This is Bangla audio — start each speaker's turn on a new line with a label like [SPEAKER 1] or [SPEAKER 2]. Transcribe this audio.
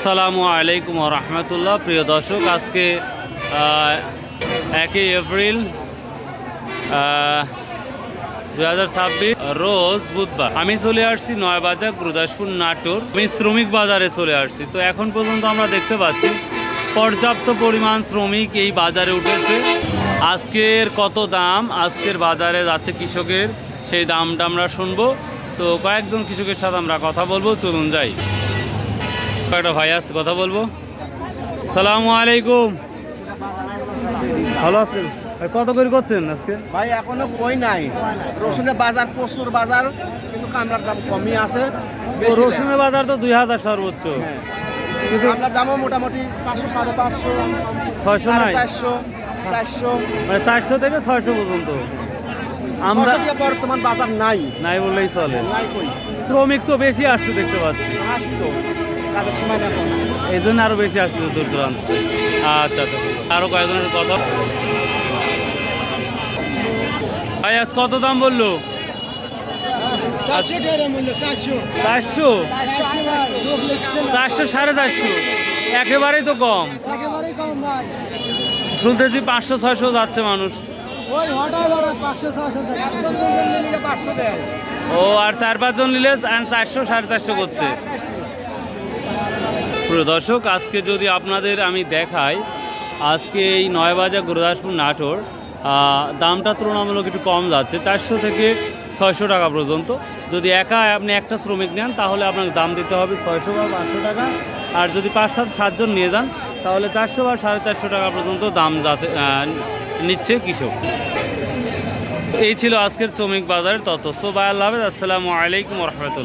[SPEAKER 1] আসসালামু আলাইকুম ওয়া রাহমাতুল্লাহ। প্রিয় দর্শক, আজকে 1 এপ্রিল 2026 রোজ বুধবার। আমি চলে আসছি নয়াবাজার গুরুদাসপুর নাটোর। আমি শ্রমিক বাজারে চলে আসছি। তো এখন পর্যন্ত আমরা দেখতে পাচ্ছি পর্যাপ্ত পরিমাণ শ্রমিক এই বাজারে উঠেছে। আজকের কত দাম আজকের বাজারে যাচ্ছে কৃষকের, সেই দামটা আমরা শুনবো। তো কয়েকজন কৃষকের সাথে আমরা কথা বলবো, চলুন যাই। একটা ভাই আসছে, কথা বলবো। আসসালামু আলাইকুম, ভালো আছেন ভাই? কত করে করছেন আজকে?
[SPEAKER 2] ভাই এখনো কই নাই। রসুনের বাজার প্রচুর বাজার, কিন্তু কামলার দাম কমই আছে।
[SPEAKER 1] রসুনের বাজার তো 2000 সর্বোচ্চ, কিন্তু
[SPEAKER 2] কামলার দামও মোটামুটি 500, 550,
[SPEAKER 1] 600 নাই,
[SPEAKER 2] 400, 400
[SPEAKER 1] মানে 400 থেকে 600 পর্যন্ত। আমরা
[SPEAKER 2] বর্তমান বাজার নাই,
[SPEAKER 1] নাই বললেই চলে।
[SPEAKER 2] নাই কই।
[SPEAKER 1] শ্রমিক তো বেশি আসছে দেখতে পাচ্ছি,
[SPEAKER 2] আসতো কাজের সময় না,
[SPEAKER 1] এই জন্য আরো বেশি আসছে দূর দূরান্ত। আচ্ছা আচ্ছা, আরো কয়েকজনের কথা। ভাই আজ কত দাম বললো?
[SPEAKER 2] 400 টাকা মূল্য, 400,
[SPEAKER 1] 400,
[SPEAKER 2] 400,
[SPEAKER 1] 400, 450, একেবারেই তো কম।
[SPEAKER 2] একেবারেই কম ভাই।
[SPEAKER 1] শুনতেছি 500-600 যাচ্ছে মানুষ।
[SPEAKER 2] ওই হঠাৎ 500, 600, 500 দেয়।
[SPEAKER 1] ও, আর 4-5 জন নিলে 400-450 করছে। প্রিয় দর্শক, আজকে যদি আপনাদের আমি দেখাই, আজকে এই নয়াবাজার গুরুদাসপুর নাটোর দামটা তুলনামূলক একটু কম যাচ্ছে, 400 থেকে 600 টাকা পর্যন্ত। যদি আপনি একটা শ্রমিক নেন তাহলে আপনাকে দাম দিতে হবে 600 বা 500 টাকা। আর যদি 5-7 জন নিয়ে যান তাহলে 400 বা 450 টাকা পর্যন্ত দাম নিচ্ছে কৃষক। এই ছিল আজকের শ্রমিক বাজারের তথ্য। সো বাই, আল্লাহ হাফেজ, আসসালামু আলাইকুম ওয়া রাহমাতুল্লাহ।